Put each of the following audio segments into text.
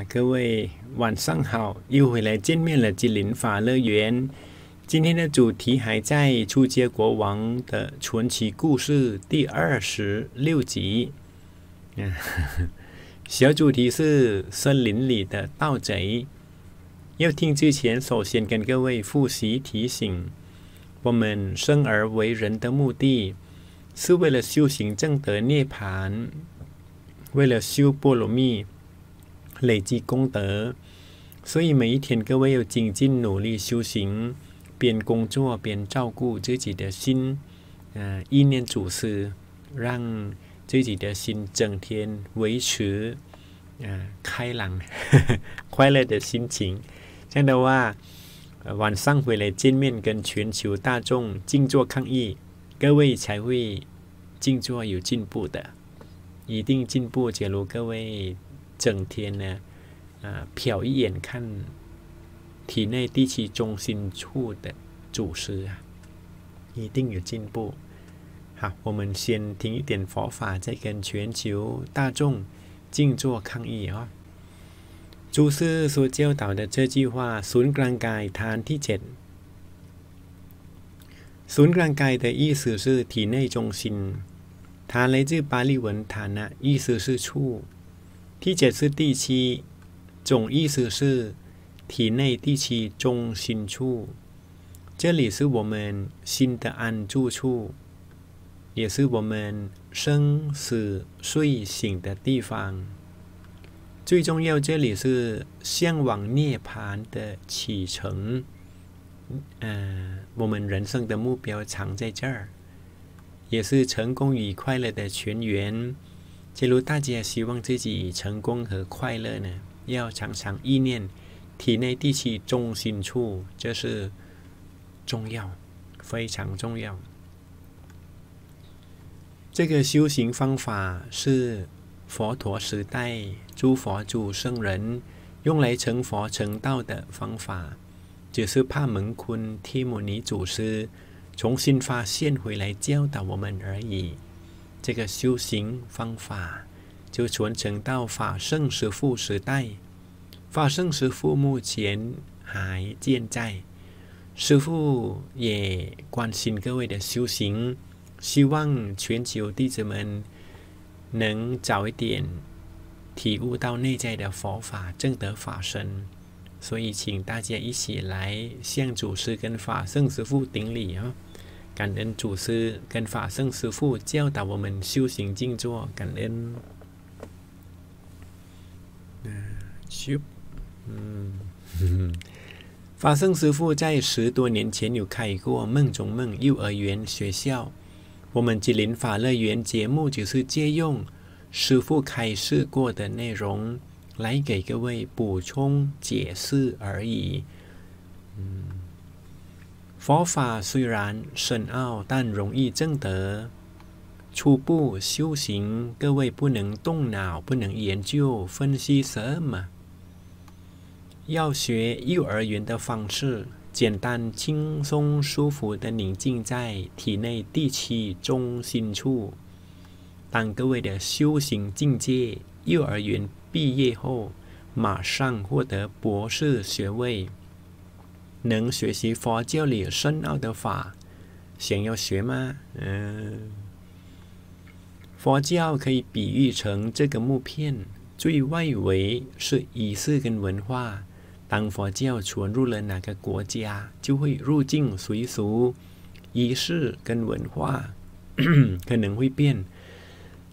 各位晚上好，又回来见面了，吉林法乐园。今天的主题还在出街国王的传奇故事第26集。小主题是森林里的盗贼。要听之前，首先跟各位复习提醒，我们生而为人的目的是为了修行正德涅槃，为了修波罗蜜，累积功德，所以每一天各位要精进努力修行，边工作边照顾自己的心，意念主事，让自己的心整天维持开朗快乐的心情。这样的话，晚上回来见面跟全球大众静坐抗议，各位才会静坐有进步的，一定进步。假如各位整天呢，瞟一眼看体内第七中心处的主师一定有进步。好，我们先听一点佛法，再跟全球大众静坐抗议主师所教导的这句话，ศูนย์กลางกายฐานที่7。ศูนย์กลางกาย的意思是体内中心，它来自巴利文ฐานะ，意思是处。第7是第7，总意思是体内第7中心处。这里是我们心的安住处，也是我们生死睡醒的地方。最重要，这里是向往涅槃的启程。我们人生的目标藏在这儿，也是成功与快乐的泉源。假如大家希望自己成功和快乐呢，要常常意念体内第7中心处，这是重要，非常重要。这个修行方法是佛陀时代诸佛祖圣人用来成佛成道的方法，只是帕门坤贴摩尼祖师重新发现回来教导我们而已。这个修行方法就传承到法圣师父时代。法圣师父目前还健在，师父也关心各位的修行，希望全球弟子们能早一点体悟到内在的佛法正德法身。所以请大家一起来向祖师跟法圣师父顶礼感恩祖师跟法圣师父教导我们修行静坐，感恩。法圣师父在10多年前有开过梦中梦幼儿园学校，我们吉林法乐园节目就是借用师父开示过的内容来给各位补充解释而已。佛法虽然深奥，但容易证得。初步修行，各位不能动脑，不能研究分析什么，要学幼儿园的方式，简单轻松舒服的宁静在体内第7中心处。当各位的修行境界幼儿园毕业后，马上获得博士学位，能学习佛教里深奥的法，想要学吗？佛教可以比喻成这个木片，最外围是仪式跟文化。当佛教传入了哪个国家，就会入境随俗，仪式跟文化可能会变，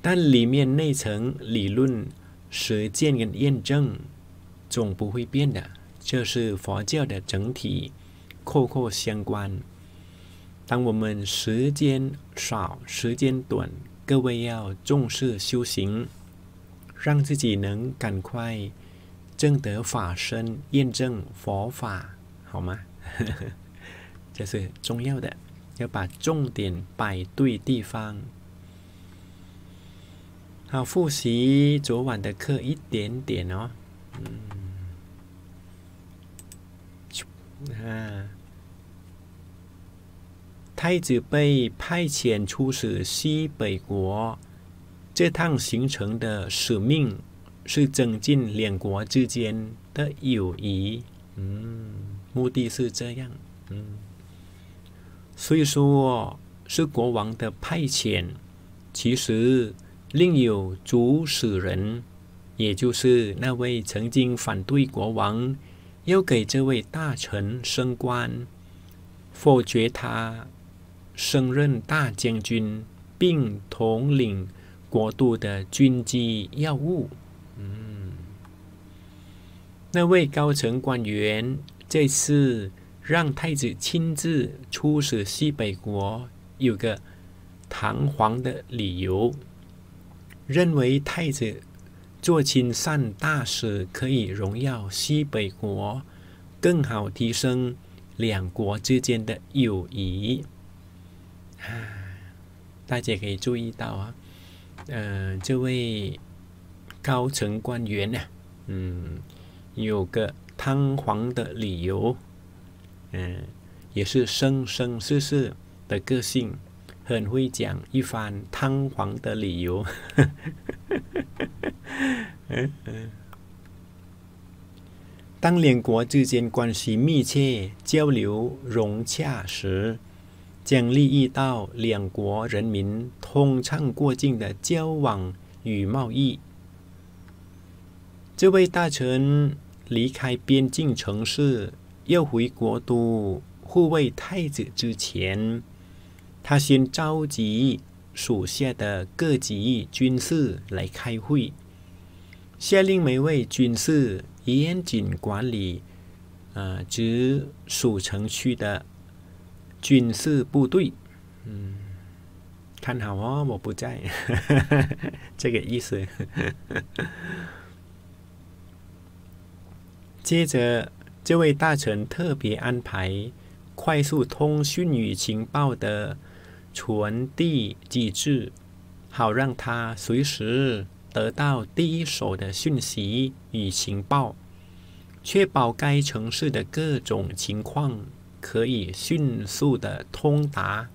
但里面内层理论、实践跟验证总不会变的。这是佛教的整体，扣扣相关。当我们时间少、时间短，各位要重视修行，让自己能赶快证得法身，验证佛法，好吗？这是重要的，要把重点摆对地方。好，复习昨晚的课一点点太子被派遣出使西北国，这趟行程的使命是增进两国之间的友谊。目的是这样。所以说是国王的派遣，其实另有主使人，也就是那位曾经反对国王要给这位大臣升官，否决他升任大将军，并统领国度的军机要务。那位高层官员这次让太子亲自出使西北国，有个堂皇的理由，认为太子做亲善大使可以荣耀西北国，更好提升两国之间的友谊。大家可以注意到啊，这位高层官员呢，有个堂皇的理由，也是生生世世的个性，很会讲一番堂皇的理由。当两国之间关系密切、交流融洽时，将利益到两国人民通畅过境的交往与贸易。这位大臣离开边境城市，要回国都护卫太子之前，他先召集属下的各级军士来开会，下令每位军士严谨管理直属城区的军事部队。看好哦，我不在。这个意思。接着，这位大臣特别安排快速通讯与情报的传递机制，好让他随时得到第一手的讯息与情报，确保该城市的各种情况可以迅速的通达。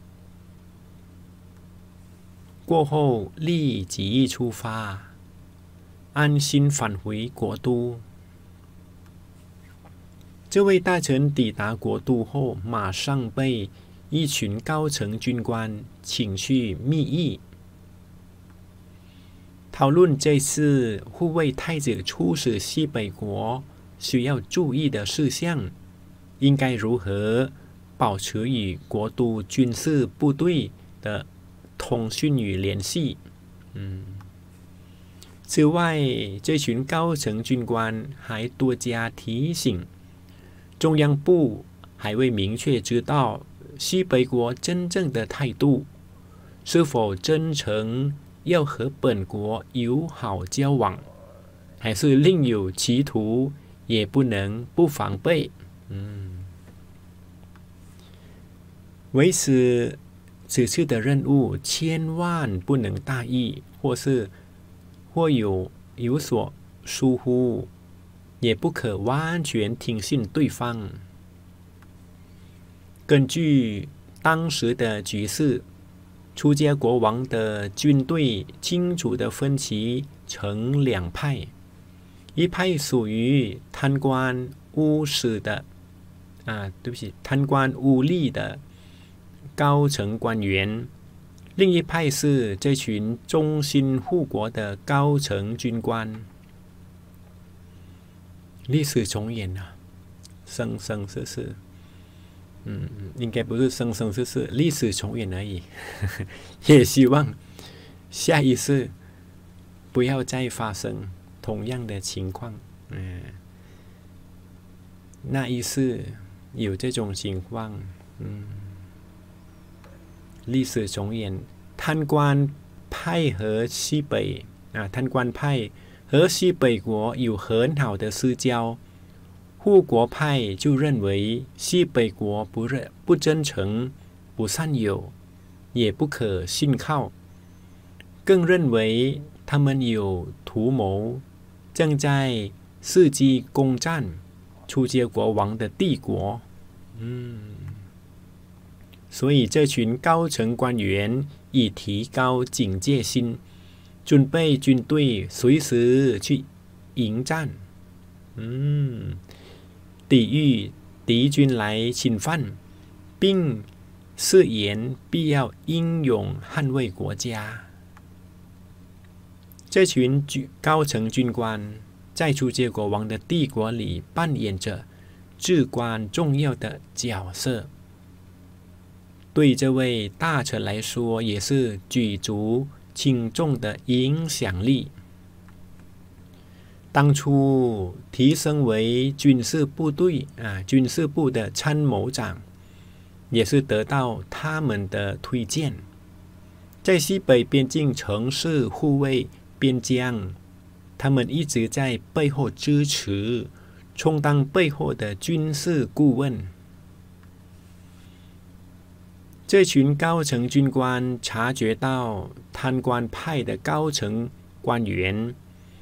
过后立即出发，安心返回国都。这位大臣抵达国都后，马上被一群高层军官请去密议，讨论这次护卫太子出使西北国需要注意的事项，应该如何保持与国都军事部队的通讯与联系。此外，这群高层军官还多加提醒，中央部还未明确知道西北国真正的态度，是否真诚要和本国友好交往，还是另有企图，也不能不防备。为此次的任务千万不能大意，或有所疏忽，也不可完全听信对方。根据当时的局势，出家国王的军队清楚地分歧成两派，一派属于贪官污吏的贪官污吏的高层官员，另一派是这群忠心护国的高层军官。历史重演啊，生生世世。应该不是生生世世，历史重演而已。也希望下一次不要再发生同样的情况。那一次有这种情况，历史重演，贪官派和西北国有很好的私交。护国派就认为西北国不真诚、不善友，也不可信靠，更认为他们有图谋，正在伺机攻占出街国王的帝国。所以这群高层官员已提高警戒心，准备军队随时去迎战，抵御敌军来侵犯，并誓言必要英勇捍卫国家。这群高层军官在朱结国王的帝国里扮演着至关重要的角色，对这位大臣来说也是举足轻重的影响力。当初提升为军事部的参谋长，也是得到他们的推荐，在西北边境城市护卫边疆，他们一直在背后支持，充当背后的军事顾问。这群高层军官察觉到贪官派的高层官员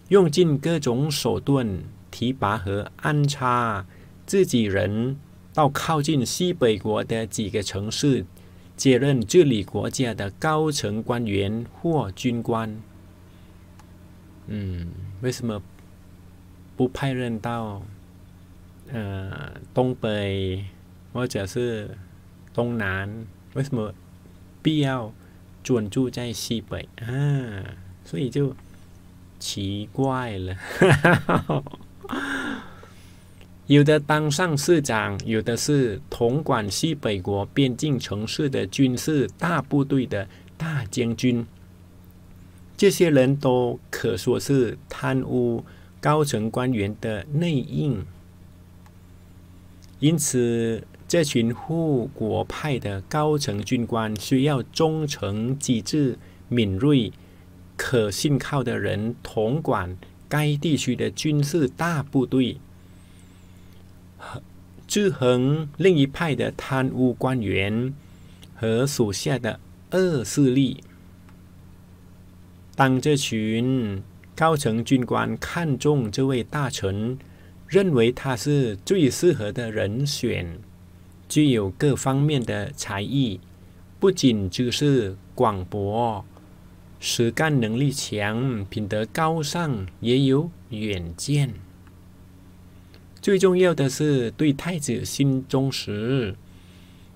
用尽各种手段提拔和安插自己人到靠近西北国的几个城市，接任治理国家的高层官员或军官。为什么不派人到东北或者是东南？为什么必要专注在西北所以就奇怪了。有的当上市长，有的是统管西北国边境城市的军事大部队的大将军，这些人都可说是贪污高层官员的内应。因此这群护国派的高层军官需要忠诚、机智、敏锐、可信靠的人统管该地区的军事大部队，制衡另一派的贪污官员和属下的恶势力。当这群高层军官看中这位大臣，认为他是最适合的人选，具有各方面的才艺，不仅知识广博，实干能力强，品德高尚，也有远见。最重要的是对太子心忠实。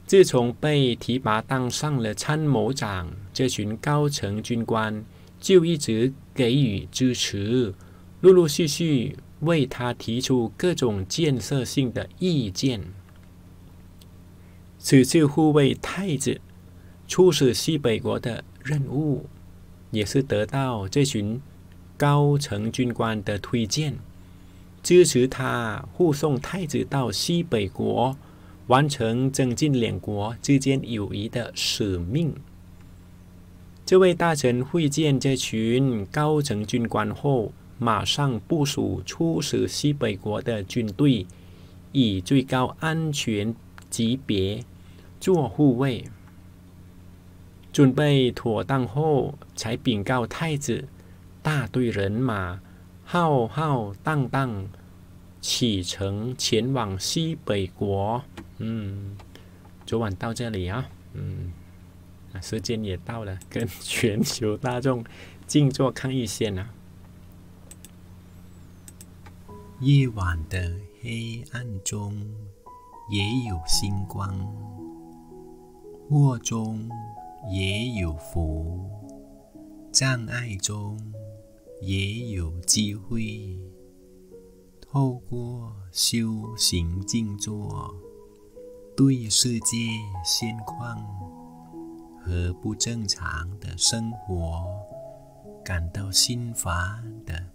自从被提拔当上了参谋长，这群高层军官就一直给予支持，陆陆续续为他提出各种建设性的意见。此次护卫太子出使西北国的任务，也是得到这群高层军官的推荐，支持他护送太子到西北国，完成增进两国之间友谊的使命。这位大臣会见这群高层军官后，马上部署出使西北国的军队，以最高安全级别做护卫。准备妥当后，才禀告太子，大队人马浩浩荡荡启程前往西北国。昨晚到这里啊，时间也到了，跟全球大众静坐抗议线啊。夜晚的黑暗中也有星光，祸中也有福，障碍中也有机会。透过修行静坐，对世界现况和不正常的生活感到心烦的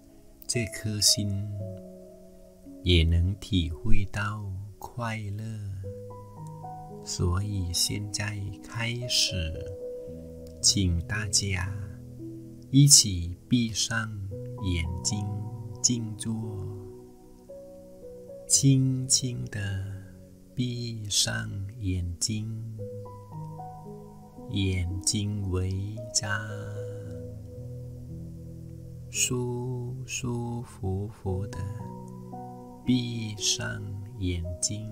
这颗心，也能体会到快乐。所以现在开始，请大家一起闭上眼睛静坐，轻轻地闭上眼睛，眼睛微张，舒舒服服的闭上眼睛，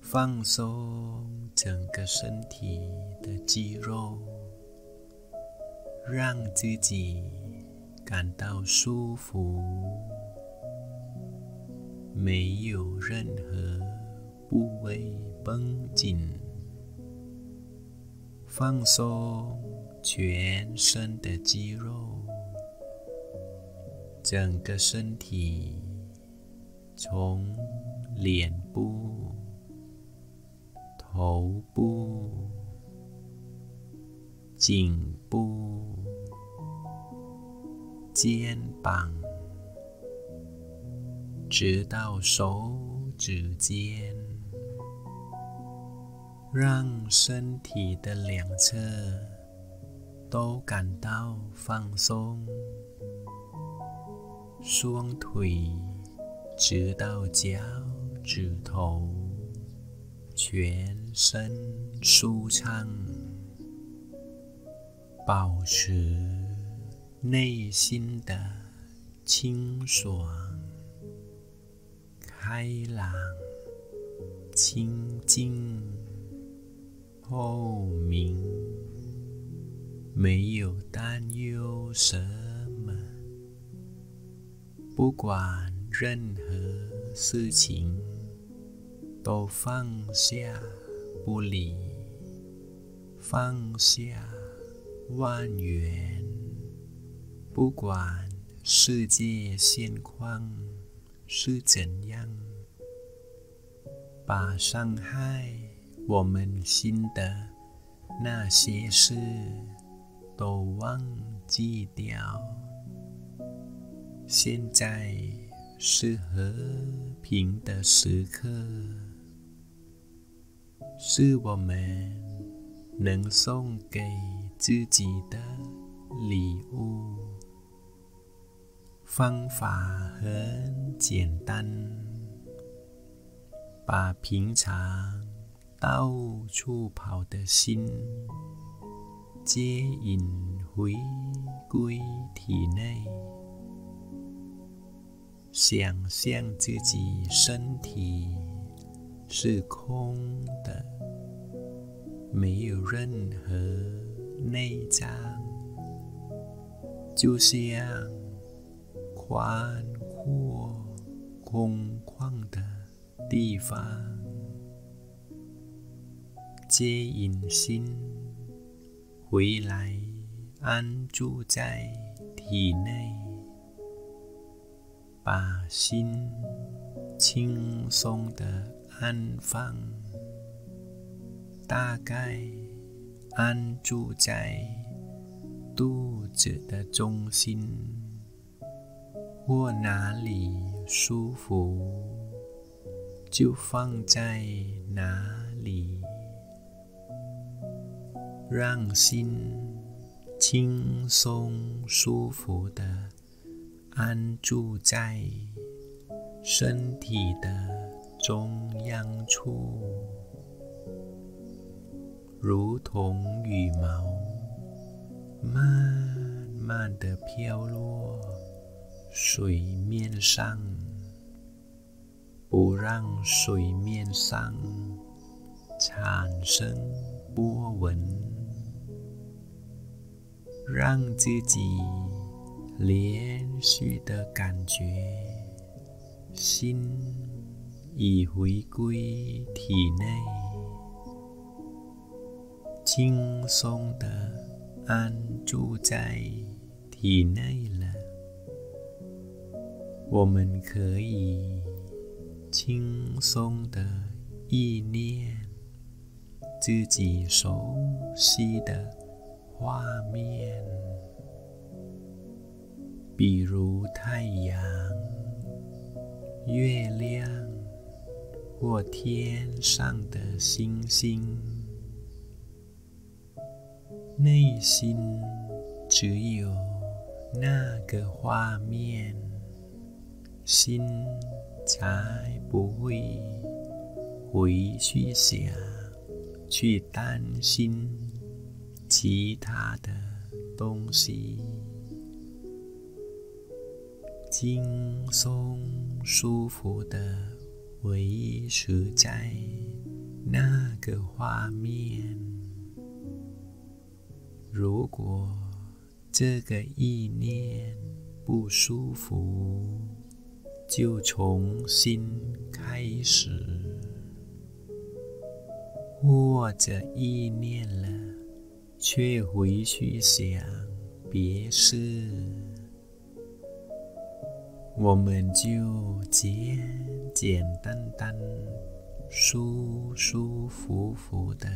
放松整个身体的肌肉，让自己感到舒服，没有任何部位绷紧，放松全身的肌肉，整个身体从脸部、头部、颈部、肩膀，直到手指尖，让身体的两侧都感到放松，双腿直到脚趾头，全身舒畅，保持内心的清爽、开朗、清净、透明，没有担忧什么，不管任何事情都放下不理，放下万缘，不管世界现况是怎样，把伤害我们心的那些事都忘记掉。现在是和平的时刻，是我们能送给自己的礼物。方法很简单，把平常到处跑的心接引回归体内，想象自己身体是空的，没有任何内脏，就像宽阔空旷的地方。接引心回来，安住在体内，把心轻松地安放，大概安住在肚子的中心，或哪里舒服就放在哪里，让心轻松舒服地安住在身体的中央处，如同羽毛慢慢地飘落水面上，不让水面上产生波纹，让自己连续的感觉心已回归体内，轻松的安住在体内了。我们可以轻松的意念自己熟悉的画面，比如太阳、月亮或天上的星星。内心只有那个画面，心才不会回去想，去担心其他的东西。轻松舒服的维持在那个画面。如果这个意念不舒服，就重新开始。或者意念了，却回去想别事，我们就简简单单、舒舒服服的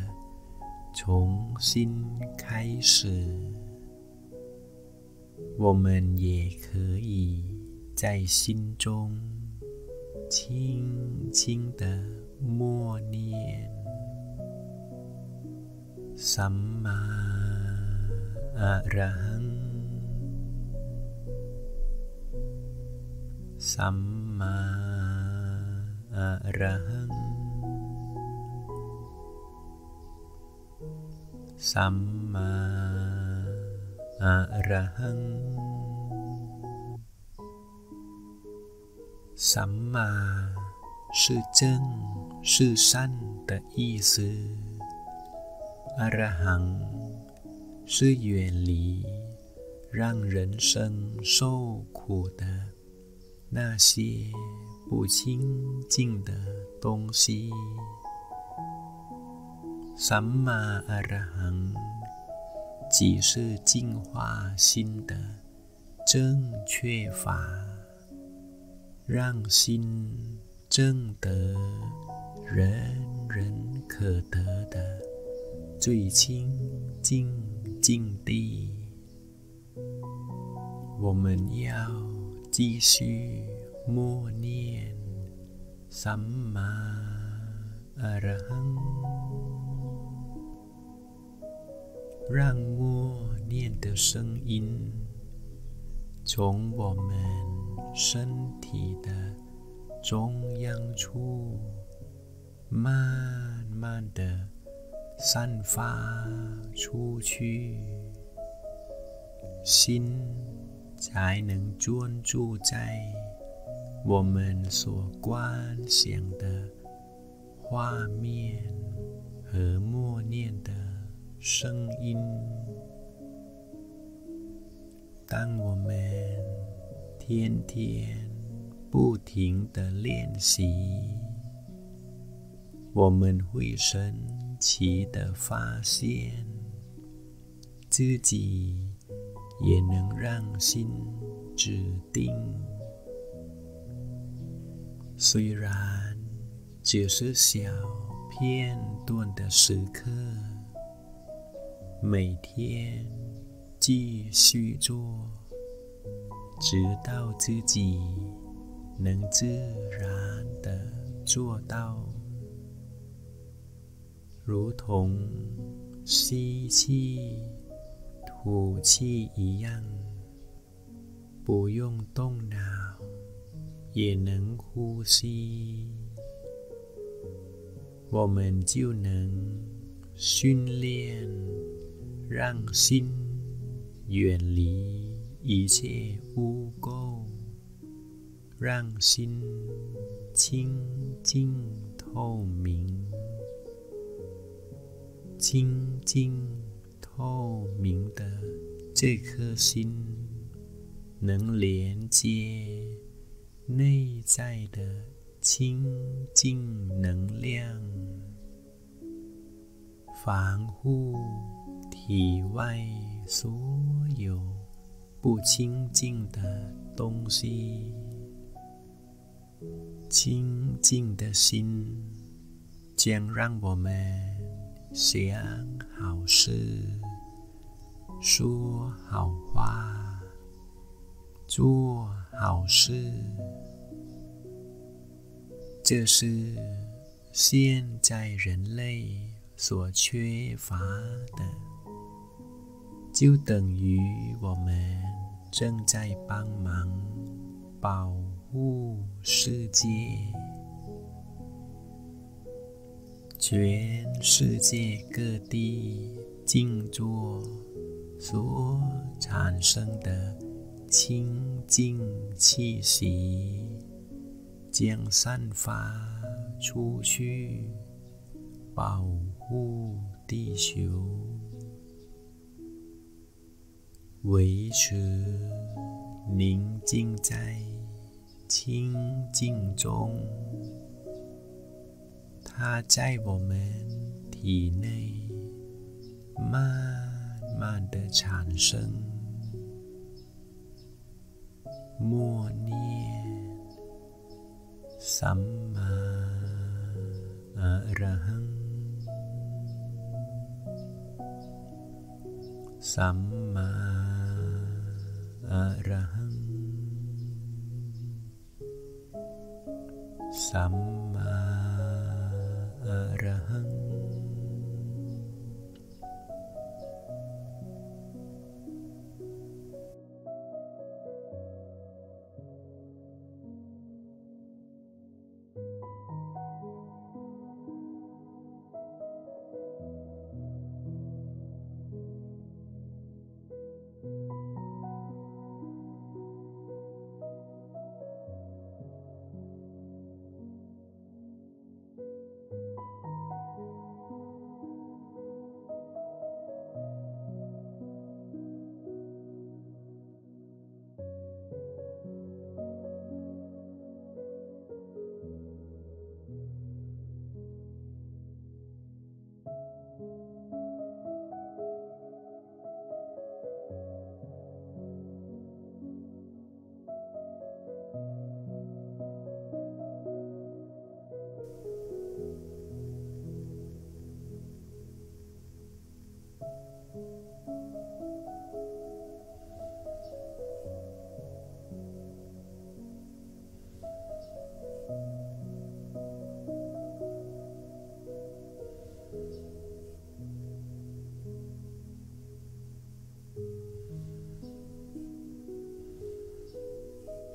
重新开始。我们也可以在心中轻轻的默念สัมมาอะระหังสัมมาอะระหังสัมมาอะระหังสัมมา是正是善的意思，阿拉罕是远离让人生受苦的那些不清净的东西。三玛阿拉罕即是净化心的正确法，让心正得人人可得的最清净境地。我们要继续默念三玛阿拉罕，让默念的声音从我们身体的中央处慢慢的散发出去，心才能专注在我们所观想的画面和默念的声音。当我们天天不停地练习，我们会神奇地发现自己也能让心指定。虽然只是小片段的时刻，每天继续做，直到自己能自然地做到，如同吸气、吐气一样，不用动脑也能呼吸，我们就能训练让心远离一切污垢，让心清净透明。清净透明的这颗心能连接内在的清净能量，防护体外所有不清净的东西。清净的心将让我们想好事，说好话，做好事。这是现在人类所缺乏的，就等于我们正在帮忙保护世界。全世界各地静坐所产生的清净气息，将散发出去，保护地球。维持宁静在清净中，它在我们体内慢慢的产生。默念สัมมาอะระหังสัมมาอะระหังสัมมาอะระหัง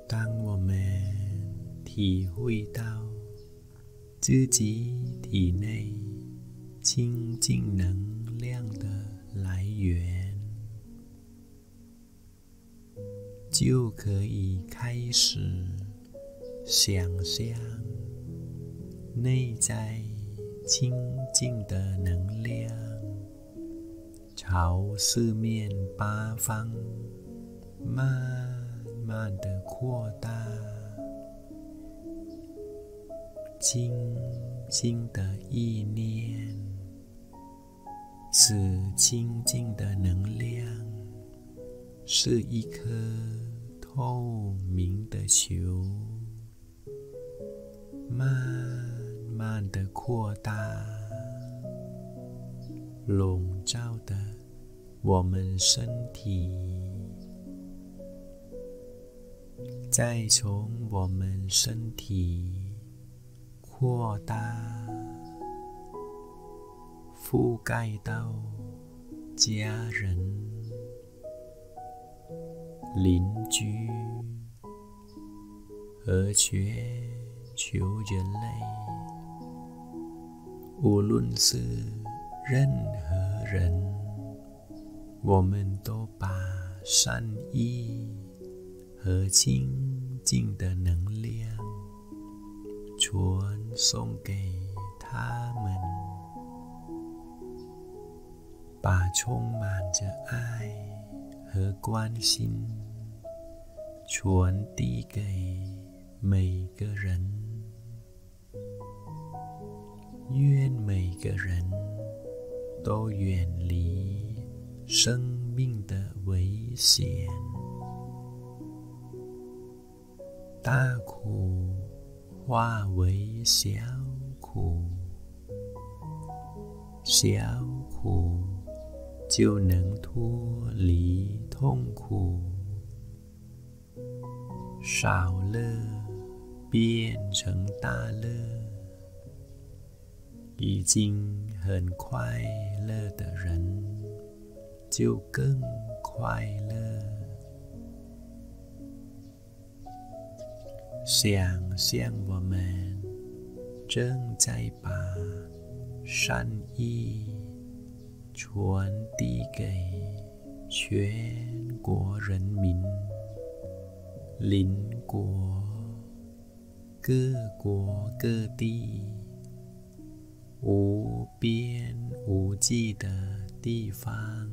当我们体会到自己体内清净能量的来源，就可以开始想象内在清净的能量朝四面八方慢慢的扩大，轻轻的意念，此清净的能量是一颗透明的球，慢慢的扩大，笼罩的我们身体，再从我们身体扩大，覆盖到家人、邻居和全球人类，无论是任何人，我们都把善意和清净的能量传送给他们，把充满着爱和关心传递给每个人，愿每个人都远离生命的危险，大苦化为小苦，小苦就能脱离痛苦，少乐变成大乐，已经很快乐的人就更快乐。想象我们正在把善意传递给全国人民、邻国、各国各地、无边无际的地方，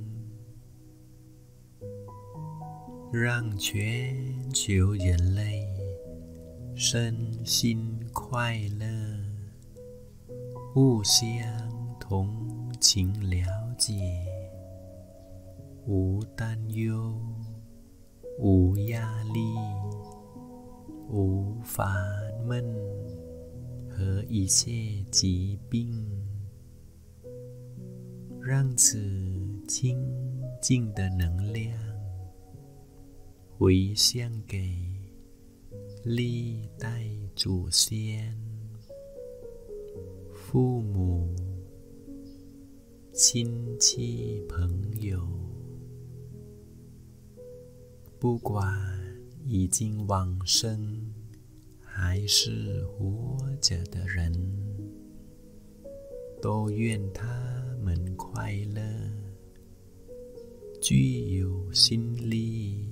让全球人类身心快乐，互相同情了解，无担忧，无压力，无烦闷和一切疾病，让此清净的能量回向给历代祖先、父母、亲戚朋友，不管已经往生还是活着的人，都愿他们快乐，具有心力，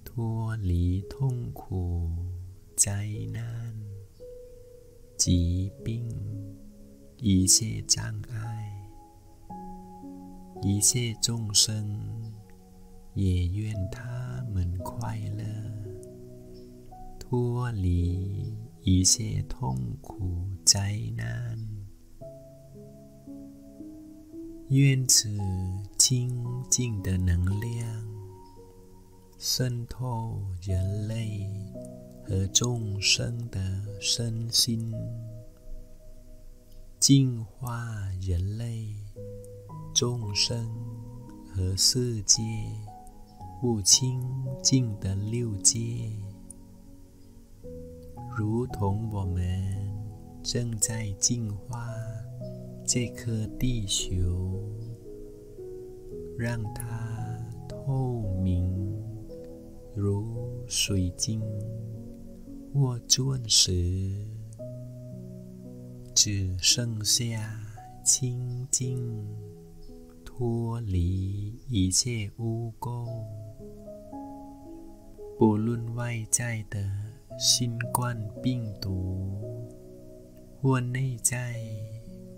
脱离痛苦、灾难、疾病、一切障碍，一切众生也愿他们快乐，脱离一切痛苦、灾难。愿此清净的能量渗透人类和众生的身心，净化人类、众生和世界不清净的六界，如同我们正在净化这颗地球，让它透明如水晶或钻石，只剩下清净，脱离一切污垢。不论外在的新冠病毒或内在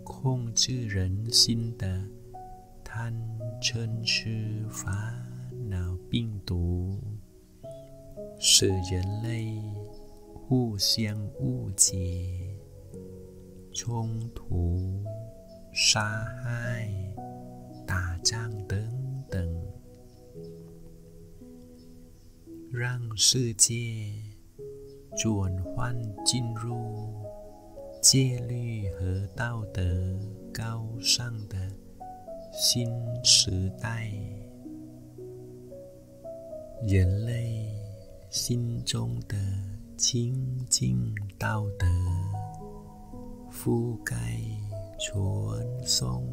控制人心的贪嗔痴烦恼病毒，使人类互相误解、冲突、杀害、打仗等等，让世界转换进入戒律和道德高尚的新时代。人类心中的清净道德覆盖、传送、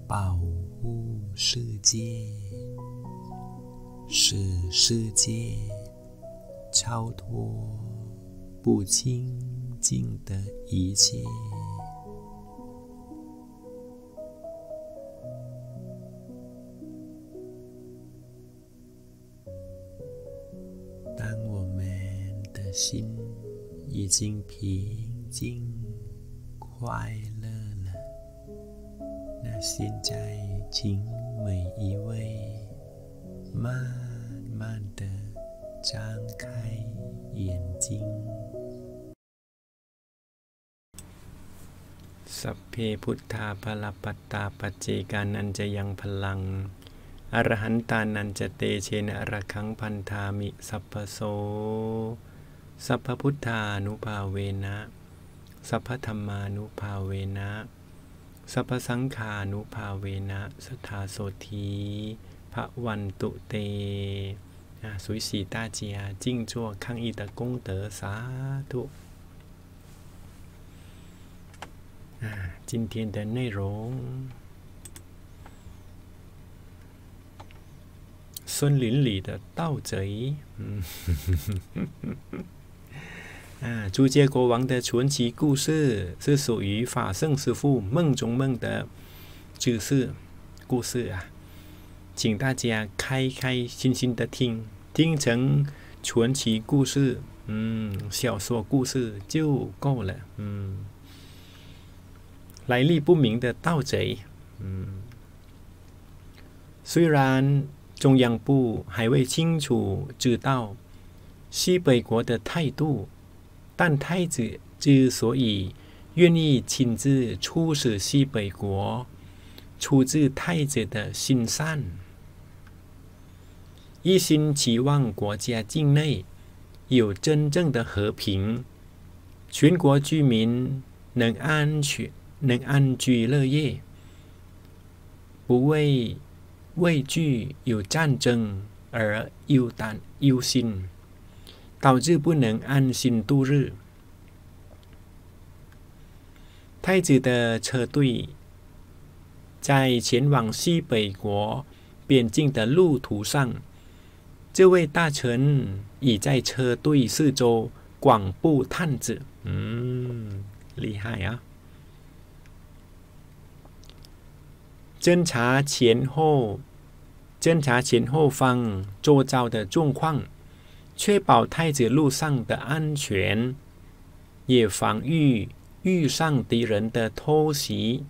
保护世界，使世界超脱不清净的一切。当我们的心已经平静、快乐了，那现在请每一位慢慢地张开眼睛。สัพเพพุทธาภลปัตตาปัจเจกานันจะยังพลังอรหันตานันจะเตเชนะอระคังพันธามิสัพพโสสัพพพุทธานุภาเวนะสัพพธัมมานุภาเวนะสัพพสังฆานุภาเวนะสัทธาโสธีภวันตุเต随喜大家静坐抗疫的功德，萨埵。今天的内容，森林里的盗贼。朱街国王的传奇故事是属于法圣师父梦中梦的知识故事啊，请大家开开心心的听成传奇故事，小说故事就够了。来历不明的盗贼，虽然中央部还未清楚知道西北国的态度，但太子之所以愿意亲自出使西北国，出自太子的心善，一心期望国家境内有真正的和平，全国居民能安居乐业，不为畏惧有战争而忧心，导致不能安心度日。太子的车队在前往西北国边境的路途上，这位大臣已在车队四周广布探子。厉害啊！侦查前后方周遭的状况，确保太子路上的安全，也防御遇上敌人的偷袭。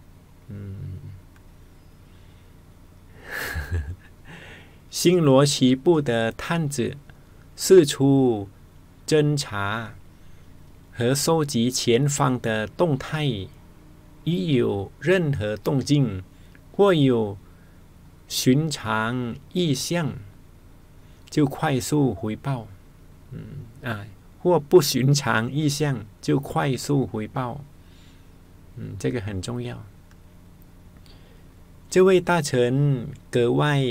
星罗棋布的探子四处侦查和收集前方的动态，一有任何动静或有寻常异象，就快速回报。或不寻常异象就快速回报。这个很重要。这位大臣格外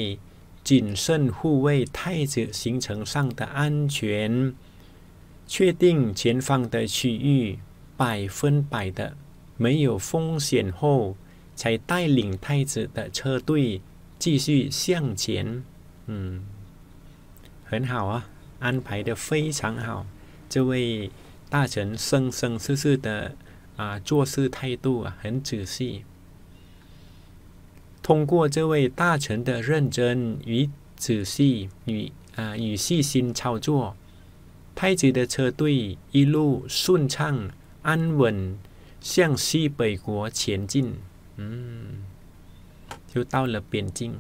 谨慎护卫太子行程上的安全，确定前方的区域100%的没有风险后，才带领太子的车队继续向前。很好啊，安排的非常好。这位大臣生世世的做事态度很仔细。通过这位大臣的认真与仔细与细心操作，太子的车队一路顺畅安稳向西北国前进。就到了边境。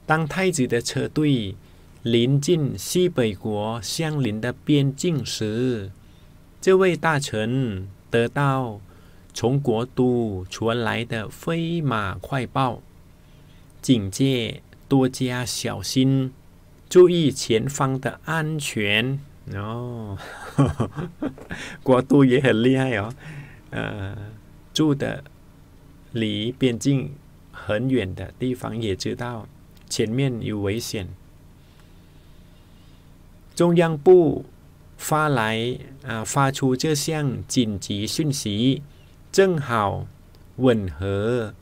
当太子的车队临近西北国相邻的边境时，这位大臣得到从国都传来的飞马快报，警戒多加小心，注意前方的安全。国都也很厉害哦，住的离边境很远的地方也知道前面有危险。中央部发出这项紧急讯息，正好吻合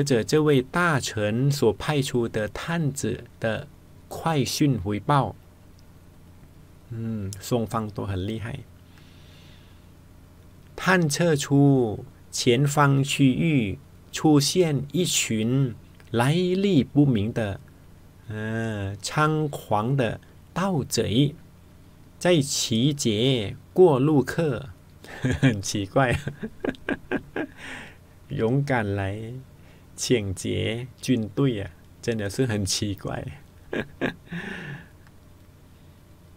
着这位大臣所派出的探子的快讯回报。双方都很厉害。探测出前方区域出现一群来历不明的猖狂的盗贼在集结过路客。很奇怪，勇敢来抢劫军队真的是很奇怪。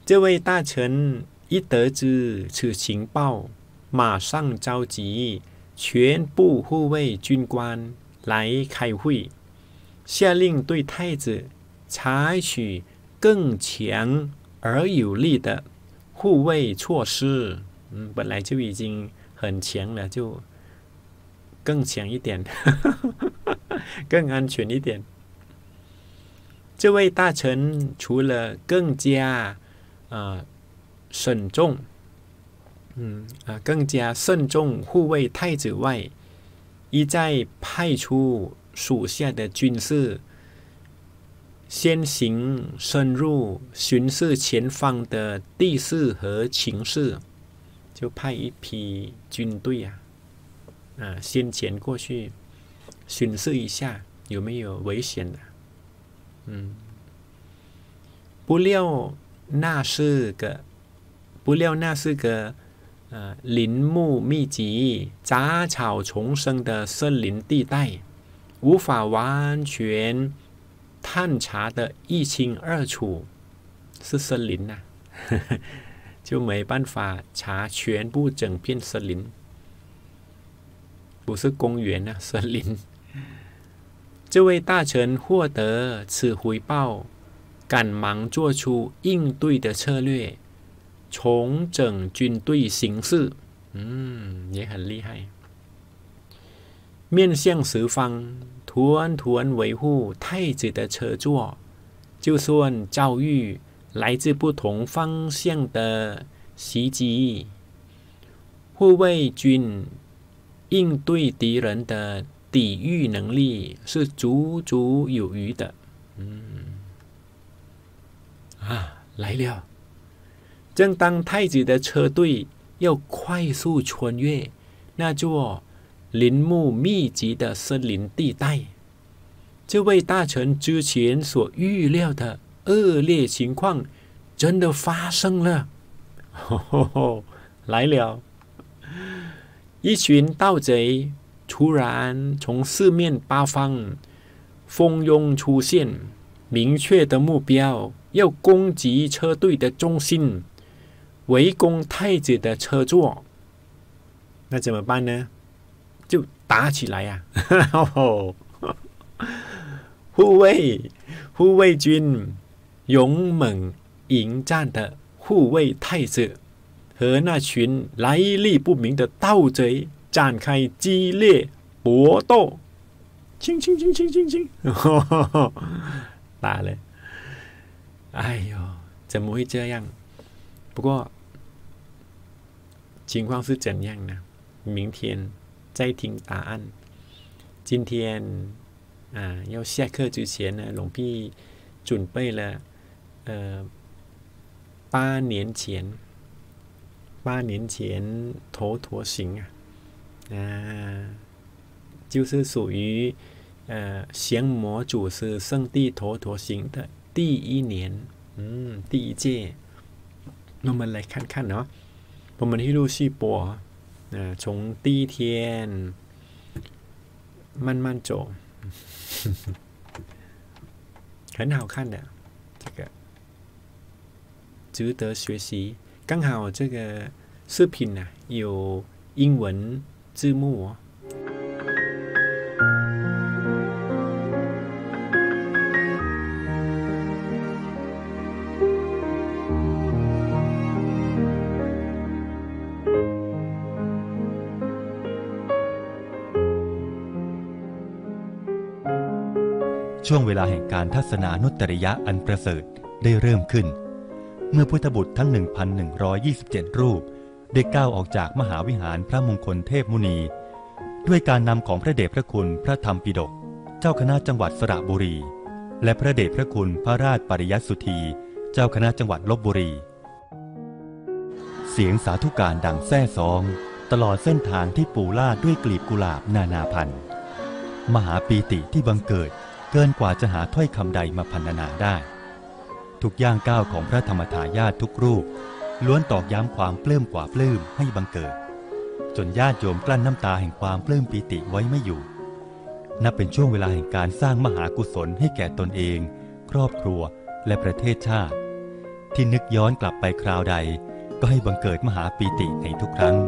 这位大臣一得知此情报，马上召集全部护卫军官来开会，下令对太子采取更强而有力的护卫措施。本来就已经很强了，就更强一点，更安全一点。这位大臣除了更加慎重，更加慎重护卫太子外，一再派出属下的军士先行深入巡视前方的地势和情势，就派一批军队先前过去巡视一下有没有危险的。不料那是个林木密集、杂草丛生的森林地带，无法完全探查的一清二楚，是森林啊，就没办法查全部整片森林，不是公园啊，森林。这位大臣获得此回报，赶忙做出应对的策略，重整军队形势。也很厉害。面向十方，团团维护太子的车座，就算遭遇来自不同方向的袭击，护卫军应对敌人的抵御能力是足足有余的。来了！正当太子的车队要快速穿越那座林木密集的森林地带，这位大臣之前所预料的恶劣情况真的发生了。来了！一群盗贼突然从四面八方蜂拥出现，明确的目标要攻击车队的中心，围攻太子的车座。那怎么办呢？就打起来呀！护卫军勇猛迎战的护卫太子，和那群来历不明的盗贼展开激烈搏斗。轻，打了！哎呦，怎么会这样？不过情况是怎样呢？明天再听答案。今天要下课之前呢，龙พี่准备了8年前头陀行就是属于降魔祖师圣地头陀行的第1年，第1届。我们来看看哦，我们一路去播从第1天慢慢走，很好看的，这个值得学习。刚好这个视频有英文字幕哦。ช่วงเวลาแห่งการทัศนานุตตริยะอันประเสริฐได้เริ่มขึ้นเมื่อพุทธบุตรทั้ง 1,127 รูปได้ก้าวออกจากมหาวิหารพระมงคลเทพมุนีด้วยการนำของพระเดชพระคุณพระธรรมปิฎกเจ้าคณะจังหวัดสระบุรีและพระเดชพระคุณพระราชปริยัติสุธีเจ้าคณะจังหวัดลพบุรีเสียงสาธุการดังแซ่ซองตลอดเส้นทางที่ปูลาดด้วยกลีบกุหลาบนานาพันธุ์มหาปีติที่บังเกิดเกินกว่าจะหาถ้อยคำใดมาพรรณนาได้ทุกย่างก้าวของพระธรรมทายาททุกรูปล้วนตอกย้ำความปลื้มกว่าปลื้มให้บังเกิดจนญาติโยมกลั้นน้ำตาแห่งความปลื้มปีติไว้ไม่อยู่นับเป็นช่วงเวลาแห่งการสร้างมหากุศลให้แก่ตนเองครอบครัวและประเทศชาติที่นึกย้อนกลับไปคราวใดก็ให้บังเกิดมหาปีติในทุกครั้ง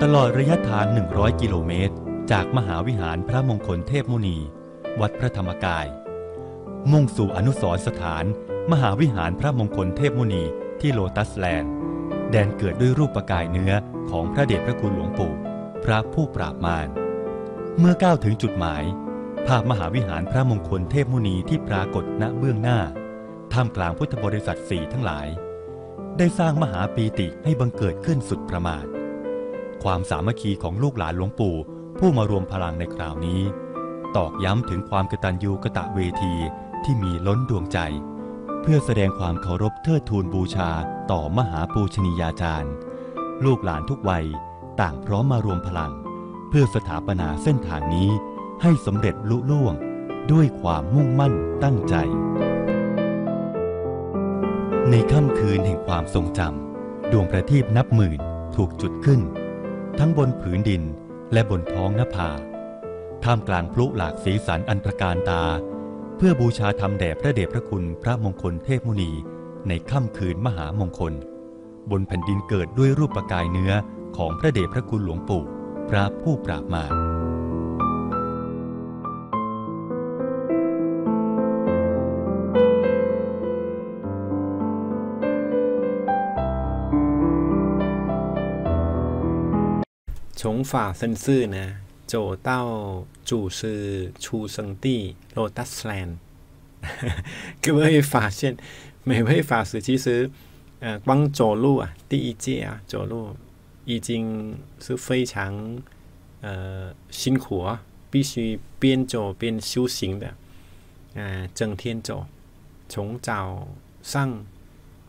ตลอดระยะทาง100 กิโลเมตรจากมหาวิหารพระมงคลเทพมุนีวัดพระธรรมกายมุ่งสู่อนุสรณ์สถานมหาวิหารพระมงคลเทพมุนีที่โลตัสแลนด์แดนเกิดด้วยรูปประกายเนื้อของพระเดชพระคุณหลวงปู่พระผู้ปราบมารเมื่อก้าวถึงจุดหมายภาพมหาวิหารพระมงคลเทพมุนีที่ปรากฏณเบื้องหน้าท่ามกลางพุทธบริษัทสี่ทั้งหลายได้สร้างมหาปีติให้บังเกิดขึ้นสุดประมาณความสามัคคีของลูกหลานหลวงปู่ผู้มารวมพลังในคราวนี้ตอกย้ำถึงความกตัญญูกตเวทีที่มีล้นดวงใจเพื่อแสดงความเคารพเทิดทูนบูชาต่อมหาปูชนียาจารย์ลูกหลานทุกวัยต่างพร้อมมารวมพลังเพื่อสถาปนาเส้นทางนี้ให้สำเร็จลุล่วงด้วยความมุ่งมั่นตั้งใจในค่ำคืนแห่งความทรงจำดวงประทีปนับหมื่นถูกจุดขึ้นทั้งบนผืนดินและบนท้องนภาท่ามกลางพลุหลากสีสันอันตระการตาเพื่อบูชาธรรมแด่พระเดชพระคุณพระมงคลเทพมุนีในค่ำคืนมหามงคลบนแผ่นดินเกิดด้วยรูปประกายเนื้อของพระเดชพระคุณหลวงปู่พระผู้ปราบมาร从法身寺呢走到主是出生地 Lotus Land 各位发现每位法师其实光走路啊第一届啊走路已经是非常辛苦啊必须边走边修行的整天走从早上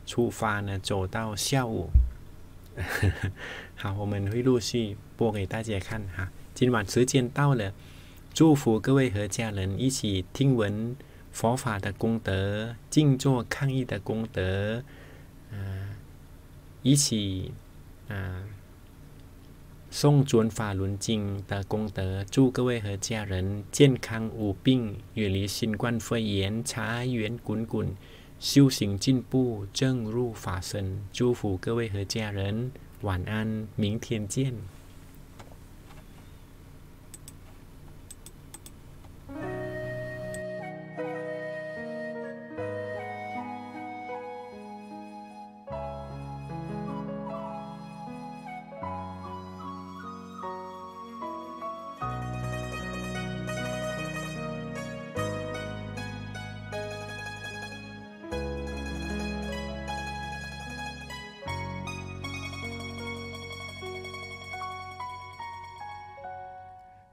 出发呢走到下午好我们会陆续播给大家看哈今晚时间到了祝福各位和家人一起听闻佛法的功德静坐抗疫的功德一起诵转法轮经的功德祝各位和家人健康无病远离新冠肺炎财源滚滚修行进步正入法身祝福各位和家人晚安明天见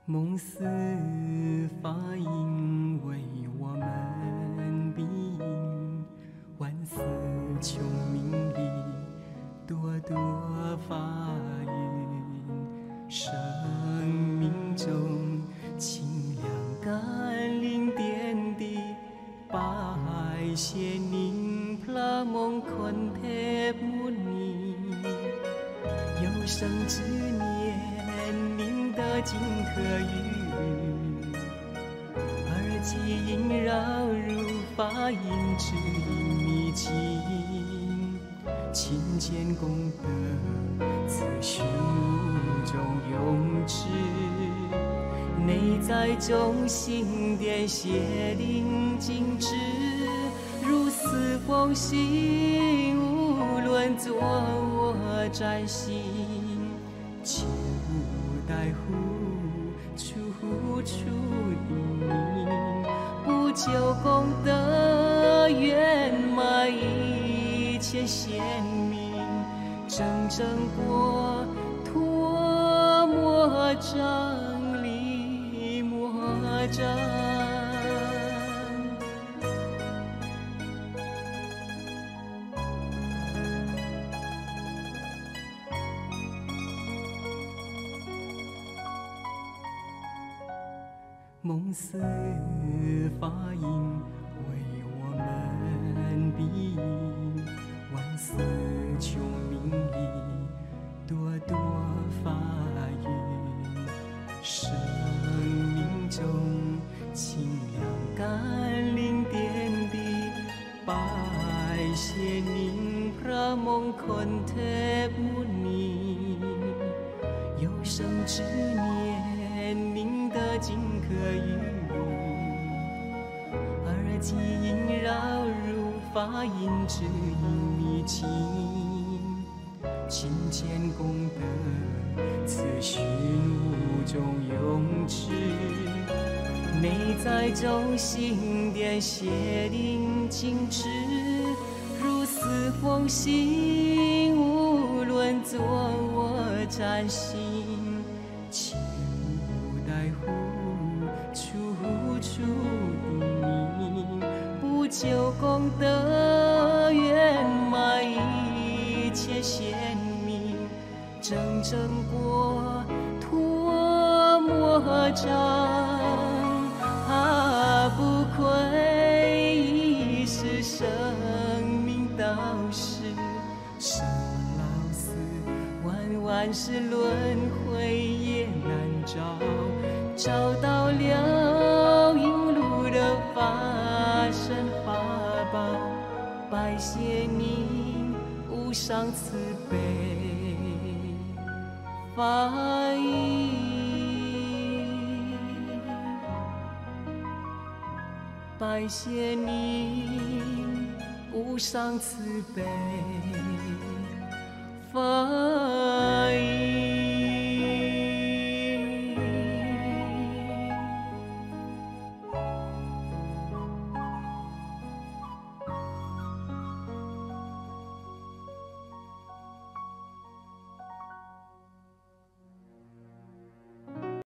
梦似法音为我们庇荫，万丝穷明理，朵朵法云，生命中清凉甘霖点滴，拜谢您พระมงคลเทพมุนี有生之年的金科玉，耳机萦绕如法音，指引迷津，勤俭功德，此心目中永志。内在中心点血灵精致，如似风行，无论作我崭新。待乎处定，不求功德圆满，一切显明，正果脱魔障，离魔障。梦似法音为我们庇荫，万丝穷明理，朵朵法云，生命中清凉甘霖点滴，拜谢您พระมงคลเทพมุนี有生之年，您的金科玉律，耳际萦绕如法音，指引迷津。勤俭功德，此寻无中用之。内在中心点，邪灵静止，如似风行，无论作我占心，切勿怠忽，处处应，不求功德圆满，一切显明，正正果脱魔障。不愧已是生命导师，生老死，万世轮回也难找，找到了引路的法身法宝，拜谢您无上慈悲法音。拜谢您无上慈悲法